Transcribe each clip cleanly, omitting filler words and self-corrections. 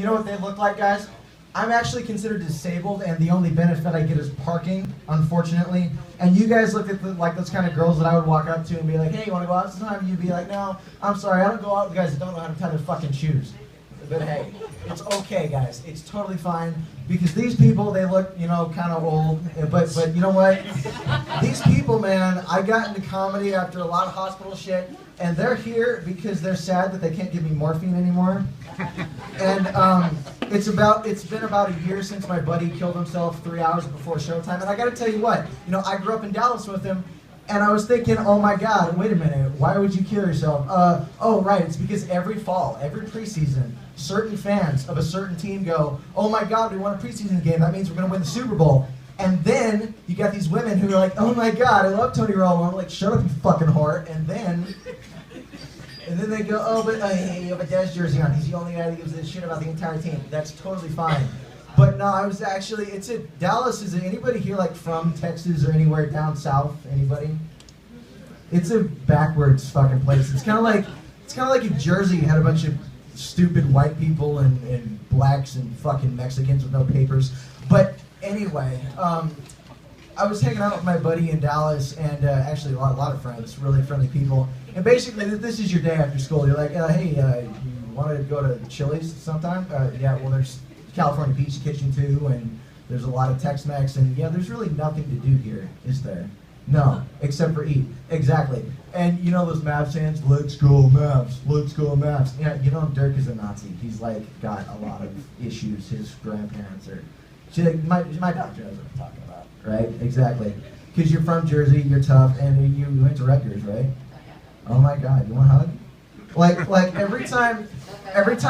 you know what they look like, guys? I'm actually considered disabled, and the only benefit I get is parking, unfortunately. And you guys look at like those kind of girls that I would walk up to and be like, hey, you want to go out sometime? And you'd be like, no, I'm sorry, I don't go out with guys that don't know how to tie their fucking shoes. But hey, it's okay, guys. It's totally fine, because these people, they look, you know, kind of old. But you know what? These people, man, I got into comedy after a lot of hospital shit, and they're here because they're sad that they can't give me morphine anymore. And it's been about a year since my buddy killed himself 3 hours before showtime. And I got to tell you what, you know, I grew up in Dallas with him. And I was thinking, oh my God, wait a minute, why would you kill yourself? Oh right, it's because every fall, every preseason, certain fans of a certain team go, oh my God, we won a preseason game, that means we're going to win the Super Bowl. And then you got these women who are like, oh my God, I love Tony Romo. I'm like, shut up, you fucking whore. And then they go, oh, but hey, you have a Dez jersey on. He's the only guy that gives a shit about the entire team. That's totally fine. But no, I was actually, Dallas, is it anybody here like from Texas or anywhere down south? Anybody? It's a backwards fucking place. It's kind of like if Jersey had a bunch of stupid white people and blacks and fucking Mexicans with no papers. But anyway, I was hanging out with my buddy in Dallas, and actually a lot of friends, really friendly people. And basically, this is your day after school. You're like, hey, you want to go to Chili's sometime? Yeah, well, there's California Pizza Kitchen too, and there's a lot of Tex-Mex, and yeah, there's really nothing to do here, is there? No, except for eat. Exactly. And you know those Mavs fans? Let's go Mavs, let's go Mavs. Yeah, you know Dirk is a Nazi. He's like got a lot of issues. His grandparents are, my doctor knows what I'm talking about, right? Exactly. Because you're from Jersey, you're tough, and you went to Rutgers, right? Oh my God, you want a hug? Like every time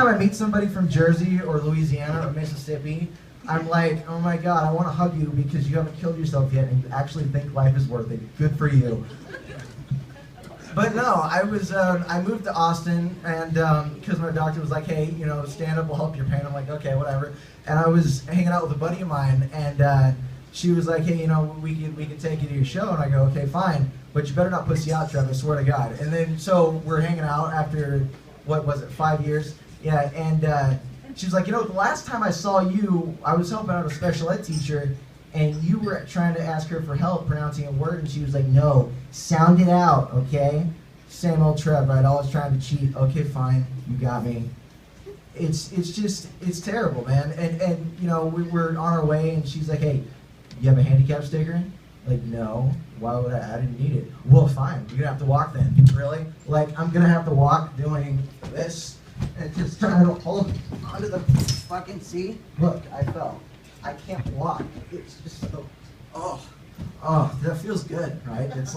I meet somebody from Jersey or Louisiana or Mississippi, I'm like, oh my God, I want to hug you because you haven't killed yourself yet and you actually think life is worth it. Good for you. But no, I moved to Austin, and because my doctor was like, hey, you know, stand up will help your pain. I'm like, okay, whatever. And I was hanging out with a buddy of mine, and she was like, hey, you know, we can take you to your show. And I go, okay, fine, but you better not pussy out, Trev, I swear to God. And then so we're hanging out after, what was it, 5 years? Yeah, and she was like, you know, the last time I saw you, I was helping out a special ed teacher, and you were trying to ask her for help pronouncing a word, and she was like, no, sound it out, okay? Same old Trev, right? Always trying to cheat. Okay, fine, you got me. It's terrible, man. And you know, we're on our way, and she's like, hey, you have a handicap sticker? Like, no. Why would I didn't need it. Well, fine, you're gonna have to walk then. Really? Like, I'm gonna have to walk doing this and just trying to hold onto the fucking seat. Look, I fell. I can't walk. It's just so, oh, that feels good, right? It's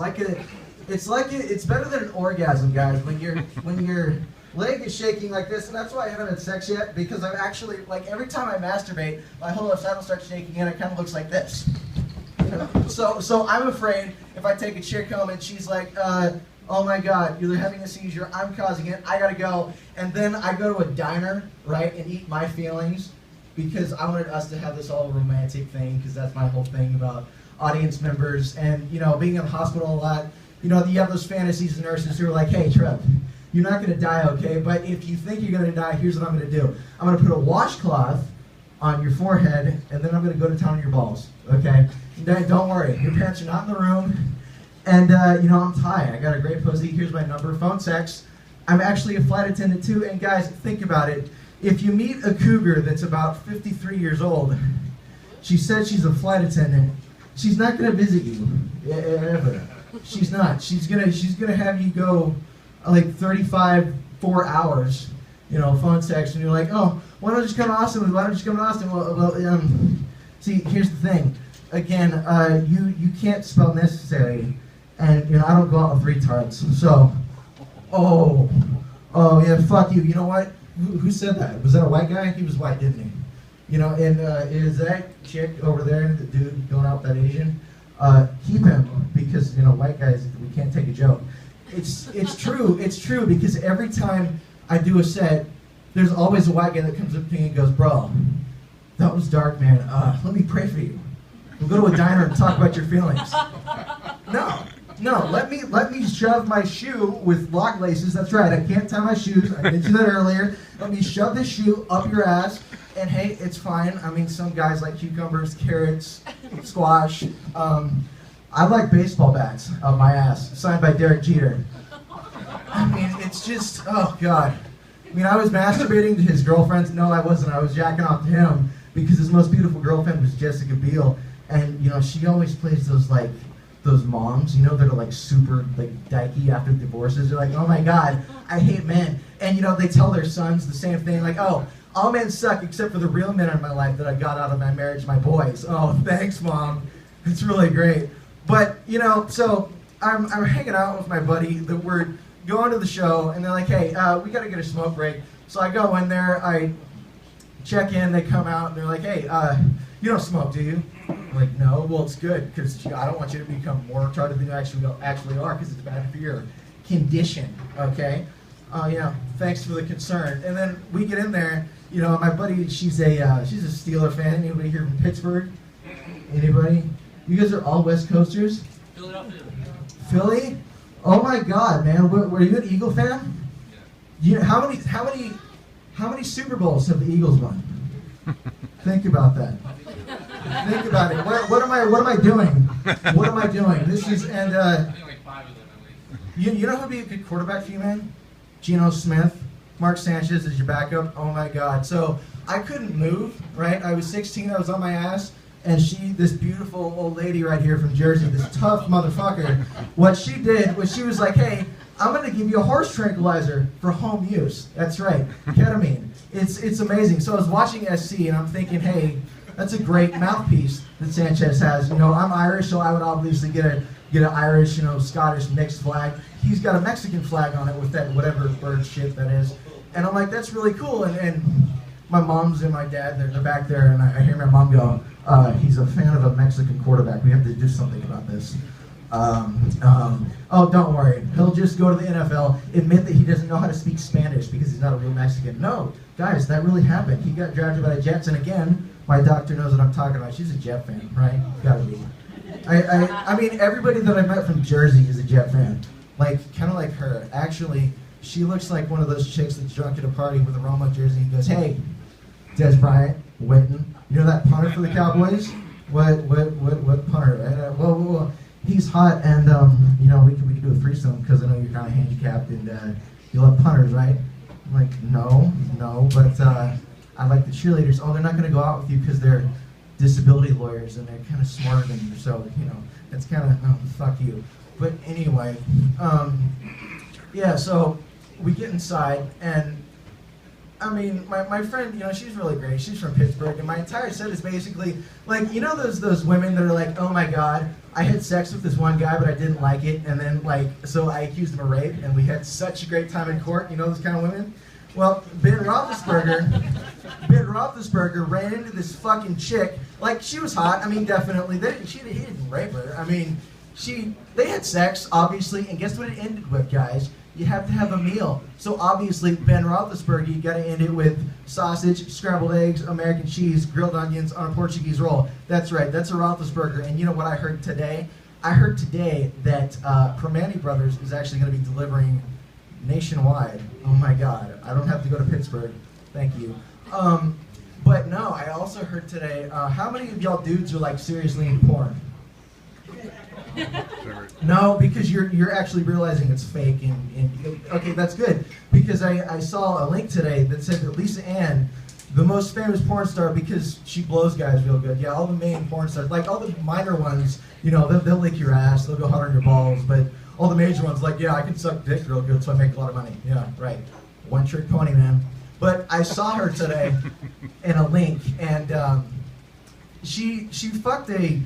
better than an orgasm, guys, when your leg is shaking like this, and that's why I haven't had sex yet, because I'm actually, like, every time I masturbate, my whole left side will start shaking, and it kind of looks like this. You know? So I'm afraid if I take a chick home and she's like, oh my God, you're having a seizure, I'm causing it, I gotta go, and then I go to a diner, right, and eat my feelings, because I wanted us to have this all romantic thing, because that's my whole thing about audience members, and, you know, being in the hospital a lot, you know, you have those fantasies of nurses who are like, hey, Trev, you're not going to die, okay, but if you think you're going to die, here's what I'm going to do. I'm going to put a washcloth on your forehead, and then I'm going to go to town on your balls, okay? Don't worry, your parents are not in the room, and, you know, I'm Thai, I got a great pussy, here's my number, phone sex. I'm actually a flight attendant too, and guys, think about it. If you meet a cougar that's about 53 years old, she says she's a flight attendant, she's not going to visit you, ever. She's not. She's gonna have you go like 4 hours, you know, phone sex, and you're like, oh, why don't you just come to Austin? Why don't you just come to Austin? Well, see, here's the thing. Again, you can't spell necessary, and you know, I don't go out with retards. So, oh yeah, fuck you. You know what? Who said that? Was that a white guy? He was white, didn't he? You know, and is that chick over there, the dude going out with that Asian? Keep him, because, you know, white guys, we can't take a joke. It's true, because every time I do a set, there's always a white guy that comes up to me and goes, bro, that was dark, man, let me pray for you. We'll go to a diner and talk about your feelings. No, No, let me shove my shoe with lock laces. That's right. I can't tie my shoes. I did do that earlier. Let me shove this shoe up your ass, and hey, it's fine. I mean, some guys like cucumbers, carrots, squash. I like baseball bats up my ass, signed by Derek Jeter. I mean, it's just, oh God. I mean, I was masturbating to his girlfriends. No, I wasn't. I was jacking off to him because his most beautiful girlfriend was Jessica Biel, and you know, she always plays those moms, you know, that are like super like dykey after divorces. They're like, oh my God, I hate men. And you know, they tell their sons the same thing, like, oh, all men suck except for the real men in my life that I got out of my marriage, my boys. Oh, thanks, Mom. It's really great. But, you know, so I'm hanging out with my buddy, that we're going to the show, and they're like, hey, we gotta get a smoke break. So I go in there, I check in, they come out, and they're like, hey, you don't smoke, do you? I'm like, no. Well, it's good, because I don't want you to become more retarded than you actually are, because it's bad for your condition, okay? You know, thanks for the concern. And then we get in there, you know, my buddy, she's a Steeler fan. Anybody here from Pittsburgh? Anybody? You guys are all West Coasters? Philadelphia. Philly? Oh my God, man! Were you an Eagle fan? Yeah. How many Super Bowls have the Eagles won? Think about that. Think about it. What am I doing? What am I doing? This is and I think like 5 of them at least. you know who'd be a good quarterback for you, man? Geno Smith, Mark Sanchez is your backup. Oh my God! So I couldn't move. Right? I was 16. I was on my ass. And this beautiful old lady right here from Jersey, this tough motherfucker, what she did was she was like, hey, I'm going to give you a horse tranquilizer for home use. That's right, ketamine. It's amazing. So I was watching SC, and I'm thinking, hey, that's a great mouthpiece that Sanchez has. You know, I'm Irish, so I would obviously get an Irish, you know, Scottish mixed flag. He's got a Mexican flag on it with that whatever bird shit that is. And I'm like, that's really cool. And my mom's and my dad, they're back there, and I hear my mom go, he's a fan of a Mexican quarterback. We have to do something about this. Oh, don't worry. He'll just go to the NFL, admit that he doesn't know how to speak Spanish because he's not a real Mexican. No, guys, that really happened. He got drafted by the Jets, and again, my doctor knows what I'm talking about. She's a Jet fan, right? Gotta be. I mean, everybody that I met from Jersey is a Jet fan. Like, kind of like her. Actually, she looks like one of those chicks that's drunk at a party with a Roma jersey and goes, hey, Des Bryant, Witten. You know that punter for the Cowboys? What punter? Well, he's hot, and you know, we could do a threesome because I know you're kind of handicapped and you love punters, right? I'm like, no, but I like the cheerleaders. Oh, they're not going to go out with you because they're disability lawyers and they're kind of smarter than you, so you know, it's kind of fuck you. But anyway, yeah. So we get inside and. I mean, my friend, you know, she's really great. She's from Pittsburgh, and my entire set is basically like, you know, those women that are like, oh my God, I had sex with this one guy, but I didn't like it, and then like, so I accused him of rape, and we had such a great time in court. You know those kind of women? Well, Ben Roethlisberger ran into this fucking chick. Like, she was hot. I mean, definitely. He didn't rape her. I mean, they had sex, obviously, and guess what it ended with, guys? You have to have a meal. So obviously, Ben Roethlisberger, you got to end it with sausage, scrambled eggs, American cheese, grilled onions on a Portuguese roll. That's right, that's a Roethlisberger. And you know what I heard today? I heard today that Primanti Brothers is actually going to be delivering nationwide. Oh my God, I don't have to go to Pittsburgh. Thank you. But no, I also heard today, how many of y'all dudes are like seriously in porn? No, because you're actually realizing it's fake, and okay, that's good, because I saw a link today that said that Lisa Ann, the most famous porn star, because she blows guys real good. Yeah, all the main porn stars, like all the minor ones, you know, they'll lick your ass, they'll go hard on your balls, but all the major ones, like, yeah, I can suck dick real good, so I make a lot of money. Yeah, right. One trick pony, man. But I saw her today in a link, and she fucked a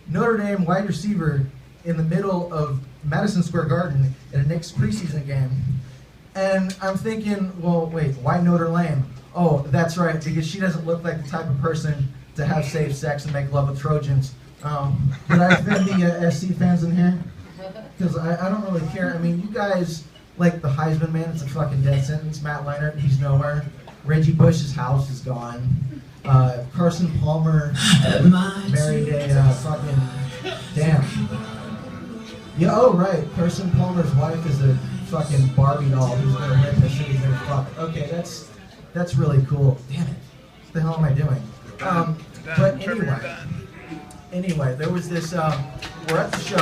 Notre Dame wide receiver in the middle of Madison Square Garden in a Knicks preseason game. And I'm thinking, well, wait, why Notre Dame? Oh, that's right, because she doesn't look like the type of person to have safe sex and make love with Trojans. Did I offend the SC fans in here? Because I don't really care. I mean, you guys, like the Heisman man, it's a fucking death sentence. Matt Leinart, he's nowhere. Reggie Bush's house is gone. Carson Palmer married a fucking, damn. Yeah, oh right. Carson Palmer's wife is a fucking Barbie doll who's gonna rip as soon as they're fucked. Okay, that's really cool. Damn it. What the hell am I doing? But anyway, there was this, we're at the show.